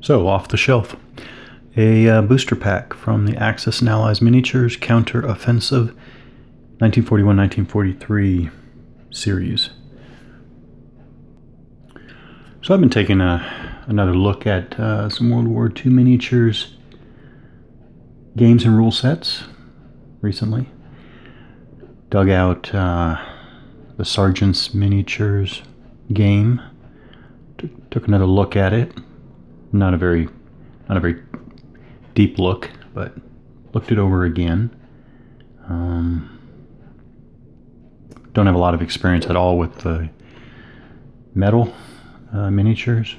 So, off the shelf, a booster pack from the Axis and Allies Miniatures Counteroffensive 1941-1943 series. So I've been taking another look at some World War II miniatures, games and rule sets recently. Dug out the Sergeant's Miniatures game. Took another look at it. Not a very deep look, but looked it over again. Don't have a lot of experience at all with the metal miniatures.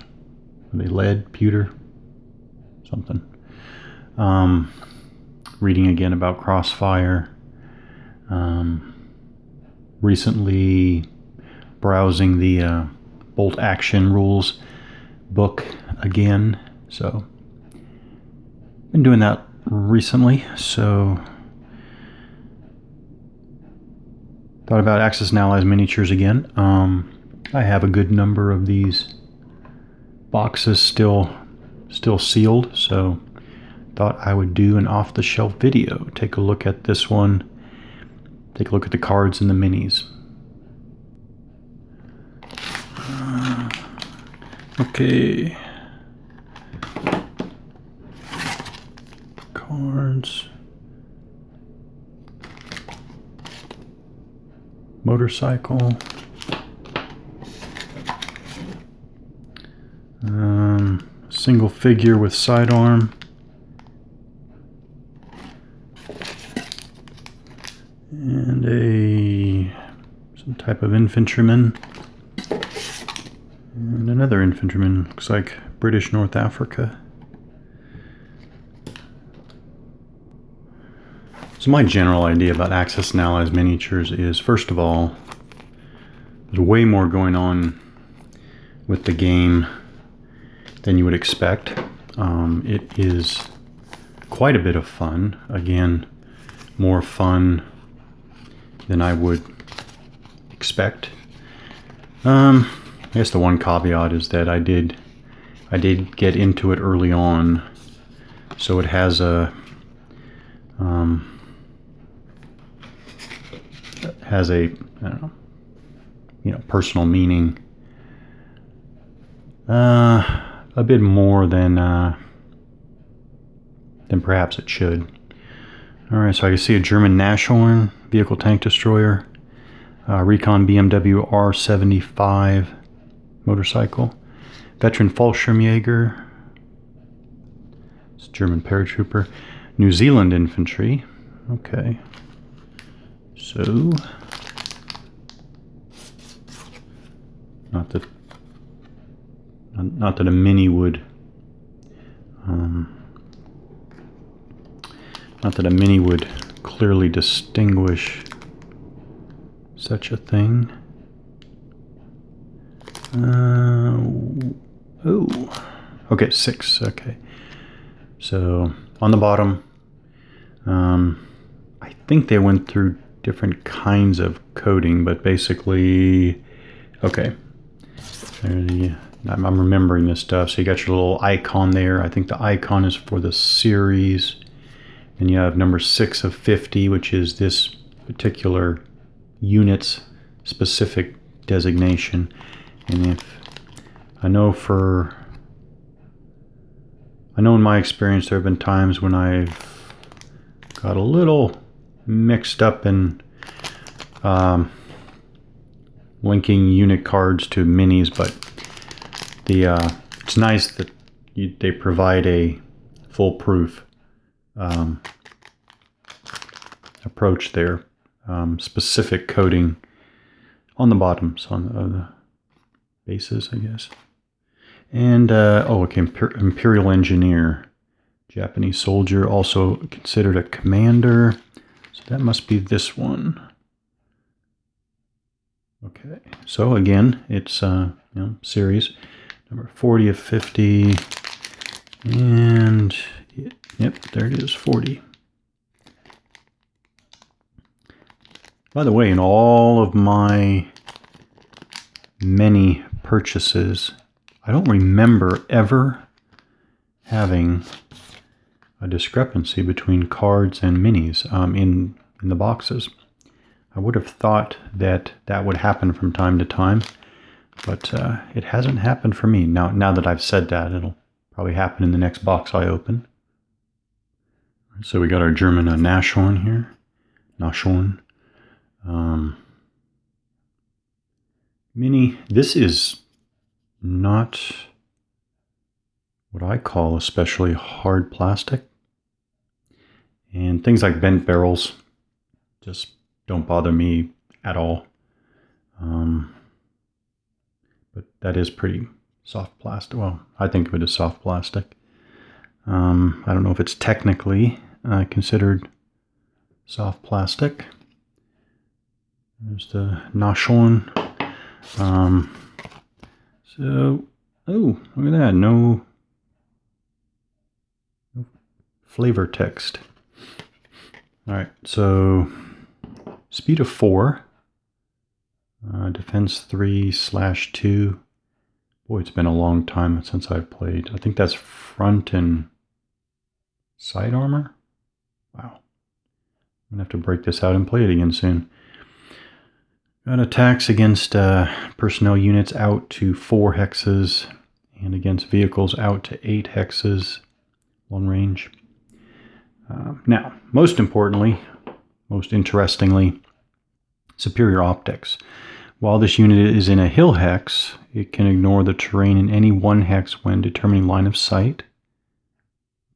Are they lead, pewter, something? Reading again about Crossfire. Recently browsing the Bolt Action Rules book again, so been doing that recently. So thought about Axis and Allies Miniatures again. I have a good number of these boxes still sealed, so thought I would do an off-the-shelf video. Take a look at this one. Take a look at the cards and the minis. Okay. Cards. Motorcycle. Single figure with sidearm. And some type of infantryman. And another infantryman, looks like British North Africa. So my general idea about Axis and Allies Miniatures is, first of all, there's way more going on with the game than you would expect. It is quite a bit of fun. Again, more fun than I would expect. I guess the one caveat is that I did get into it early on, so it has a I don't know, personal meaning, a bit more than perhaps it should. All right, so I can see a German Nashorn vehicle tank destroyer, Recon BMW R75 motorcycle, veteran Fallschirmjäger, it's German paratrooper, New Zealand infantry. Okay, so not that a mini would clearly distinguish such a thing. Okay, 6. Okay, so on the bottom, I think they went through different kinds of coding, but basically, okay, I'm remembering this stuff. So you got your little icon there. I think the icon is for the series, and you have number 6 of 50, which is this particular unit's specific designation. And if I know in my experience there have been times when I've got a little mixed up in linking unit cards to minis, but it's nice that they provide a foolproof approach there. Specific coding on the bottoms on the bases, I guess. And okay, Imperial engineer, Japanese soldier, also considered a commander. So that must be this one. Okay, so again, it's series number 40 of 50, and yep, there it is, 40. By the way, in all of my many purchases, I don't remember ever having a discrepancy between cards and minis in the boxes. I would have thought that that would happen from time to time, but it hasn't happened for me. Now that I've said that, it'll probably happen in the next box I open. So we got our German Nashorn here. Nashorn. Mini. This is not what I call especially hard plastic. And things like bent barrels just don't bother me at all. But that is pretty soft plastic. Well, I think of it as soft plastic. I don't know if it's technically considered soft plastic. There's the Nashorn. So, oh, look at that. No flavor text. All right, so speed of 4, defense 3/2. Boy, it's been a long time since I've played. I think that's front and side armor. Wow. I'm gonna have to break this out and play it again soon. Got attacks against personnel units out to 4 hexes and against vehicles out to 8 hexes, long range. Now, most importantly, most interestingly, superior optics. While this unit is in a hill hex, it can ignore the terrain in any one hex when determining line of sight.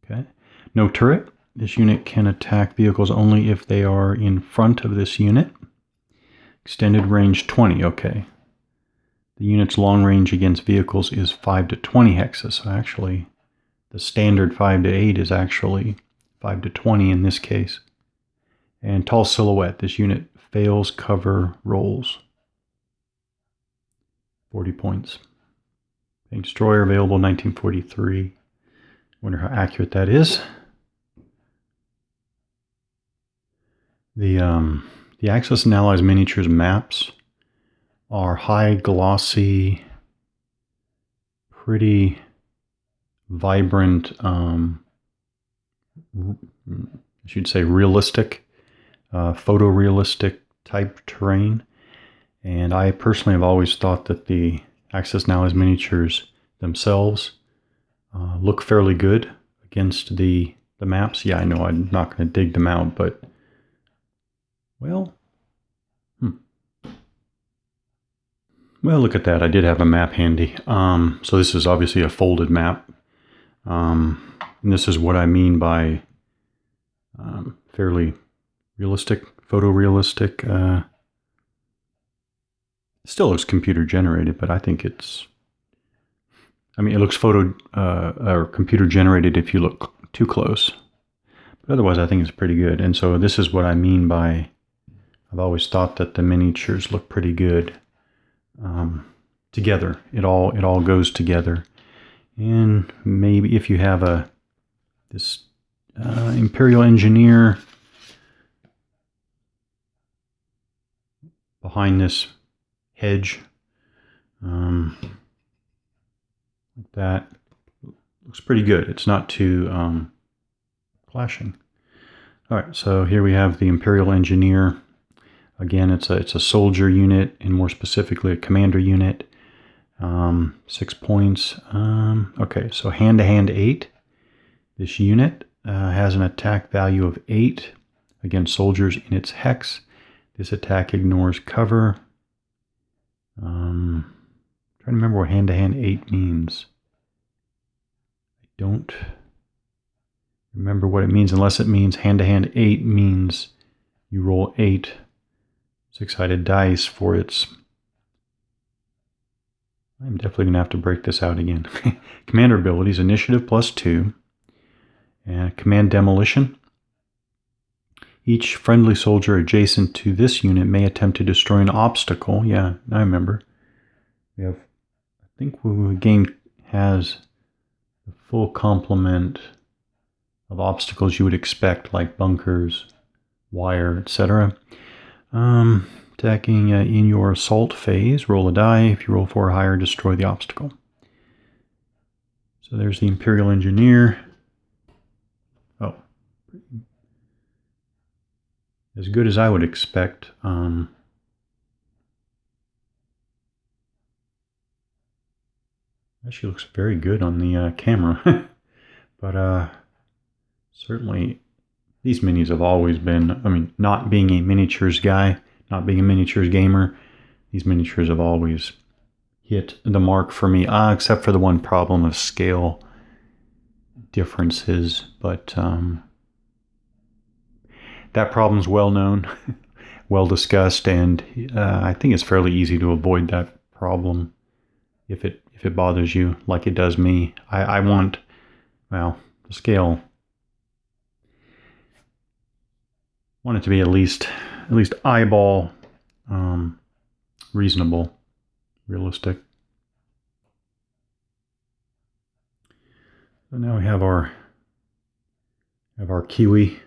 Okay. No turret. This unit can attack vehicles only if they are in front of this unit. Extended range 20. Okay. The unit's long range against vehicles is 5 to 20 hexes. So actually, the standard 5 to 8 is actually 5 to 20 in this case. And tall silhouette. This unit fails cover rolls. 40 points. Tank destroyer available 1943. Wonder how accurate that is. The Axis and Allies miniatures maps are high glossy, pretty vibrant, I should say realistic, photorealistic type terrain. And I personally have always thought that the Axis and Allies miniatures themselves look fairly good against the maps. Yeah, I know I'm not going to dig them out, but well, well, look at that. I did have a map handy. So this is obviously a folded map. And this is what I mean by fairly realistic, photorealistic. Still looks computer generated, but I think it's, I mean, it looks or computer generated if you look too close. But otherwise, I think it's pretty good. And so this is what I mean by, I've always thought that the miniatures look pretty good together. It all goes together. And maybe if you have this Imperial engineer behind this hedge, like that, looks pretty good. It's not too clashing. All right, so here we have the Imperial engineer. Again, it's a soldier unit, and more specifically a commander unit. 6 points. Okay, so hand-to-hand 8. This unit has an attack value of 8 against soldiers in its hex. This attack ignores cover. Trying to remember what hand-to-hand 8 means. I don't remember what it means, unless it means hand-to-hand 8 means you roll 8 six-sided dice for its... I'm definitely going to have to break this out again. Commander abilities, initiative +2, and command demolition. Each friendly soldier adjacent to this unit may attempt to destroy an obstacle. Yeah, I remember. We have, I think the game has the full complement of obstacles you would expect, like bunkers, wire, etc. Attacking in your assault phase, roll a die. If you roll 4 or higher, destroy the obstacle. So there's the Imperial Engineer. Oh, as good as I would expect. Actually looks very good on the camera. But certainly these minis have always been, I mean, not being a miniatures guy, not being a miniatures gamer, these miniatures have always hit the mark for me, except for the one problem of scale differences. But that problem's well known, well discussed, and I think it's fairly easy to avoid that problem if it bothers you like it does me. I want, well, the scale, I want it to be at least eyeball reasonable, realistic. So now we have our Kiwi,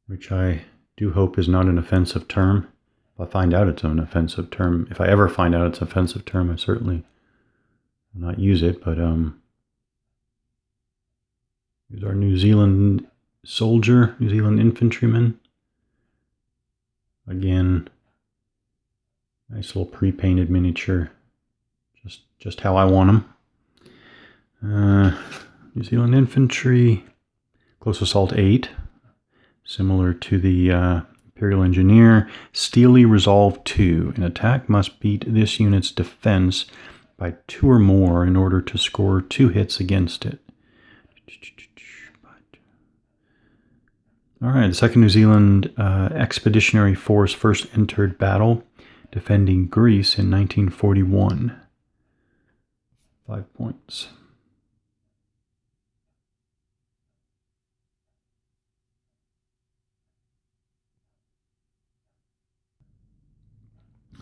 which I do hope is not an offensive term. If I find out it's an offensive term, if I ever find out it's an offensive term, I certainly will not use it. But here's our New Zealand soldier, New Zealand infantryman. Again, nice little pre-painted miniature, just how I want them. New Zealand infantry, close assault 8, similar to the Imperial Engineer. Steely resolve 2. An attack must beat this unit's defense by 2 or more in order to score 2 hits against it. All right, the 2nd New Zealand Expeditionary Force first entered battle, defending Greece in 1941. 5 points.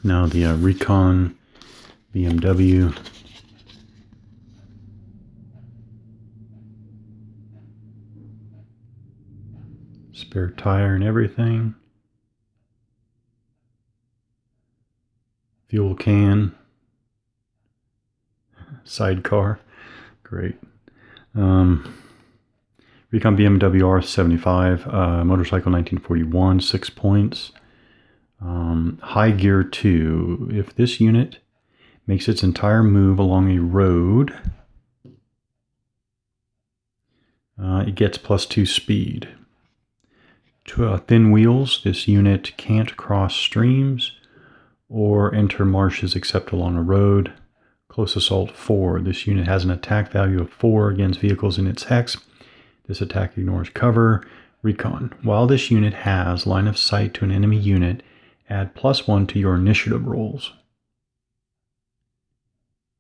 Now the Recon BMW. Spare tire and everything. Fuel can. Sidecar. Great. Recon BMW R75. Motorcycle 1941. 6 points. High gear 2. If this unit makes its entire move along a road, it gets +2 speed. Thin wheels, this unit can't cross streams or enter marshes except along a road. Close assault 4, this unit has an attack value of 4 against vehicles in its hex. This attack ignores cover. Recon, while this unit has line of sight to an enemy unit, add +1 to your initiative rolls.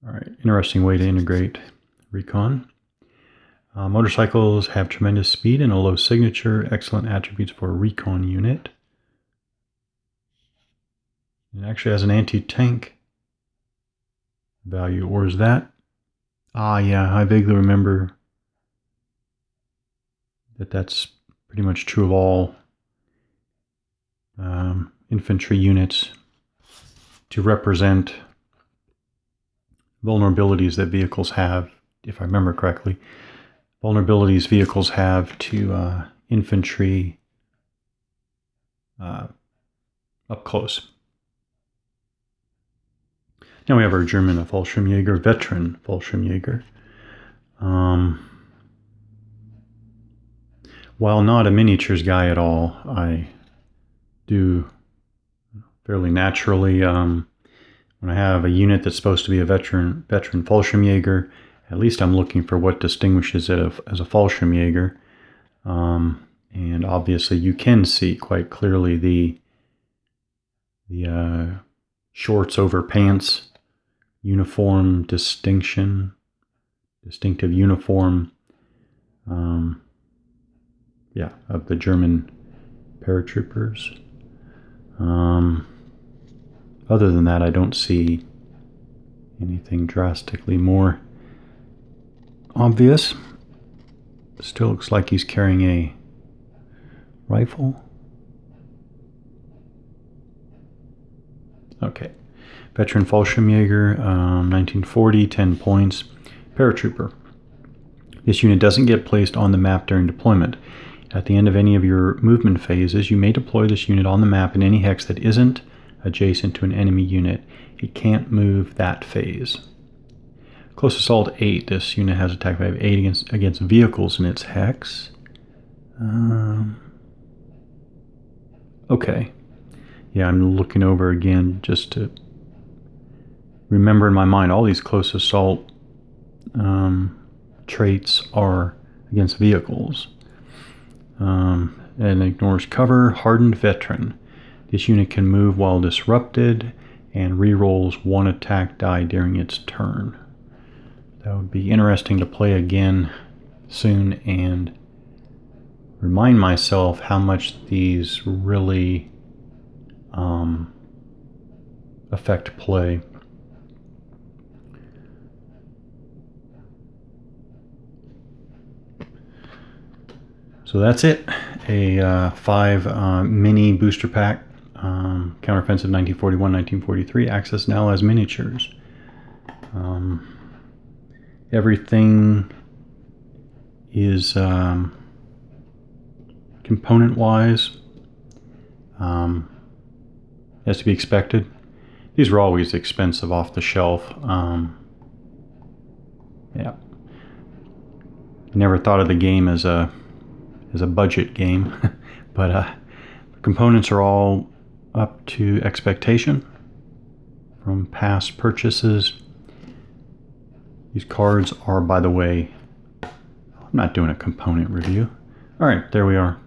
All right, interesting way to integrate Recon. Motorcycles have tremendous speed and a low signature. Excellent attributes for a Recon unit. It actually has an anti-tank value, or is that? Yeah, I vaguely remember that's pretty much true of all infantry units to represent vulnerabilities that vehicles have, if I remember correctly. Vulnerabilities vehicles have to infantry up close. Now we have our German Fallschirmjäger, veteran Fallschirmjäger. While not a miniatures guy at all, I do fairly naturally, when I have a unit that's supposed to be a veteran Fallschirmjäger, at least I'm looking for what distinguishes it as a Fallschirmjäger. And obviously you can see quite clearly the shorts over pants uniform distinctive uniform of the German paratroopers. Other than that, I don't see anything drastically more obvious. Still looks like he's carrying a rifle. Okay. Veteran Fallschirmjäger, 1940, 10 points. Paratrooper. This unit doesn't get placed on the map during deployment. At the end of any of your movement phases, you may deploy this unit on the map in any hex that isn't adjacent to an enemy unit. It can't move that phase. Close Assault 8. This unit has attack value 8 against vehicles in its hex. Okay. Yeah, I'm looking over again just to remember in my mind all these Close Assault traits are against vehicles. And ignores cover. Hardened Veteran. This unit can move while disrupted and rerolls 1 attack die during its turn. That would be interesting to play again soon and remind myself how much these really affect play. So that's it. A 5 mini booster pack. Counteroffensive 1941-1943. Axis and Allies miniatures. Everything is component-wise as to be expected. These were always expensive off the shelf. Yeah. Never thought of the game as a budget game, but components are all up to expectation from past purchases. These cards are, by the way, I'm not doing a component review. All right, there we are.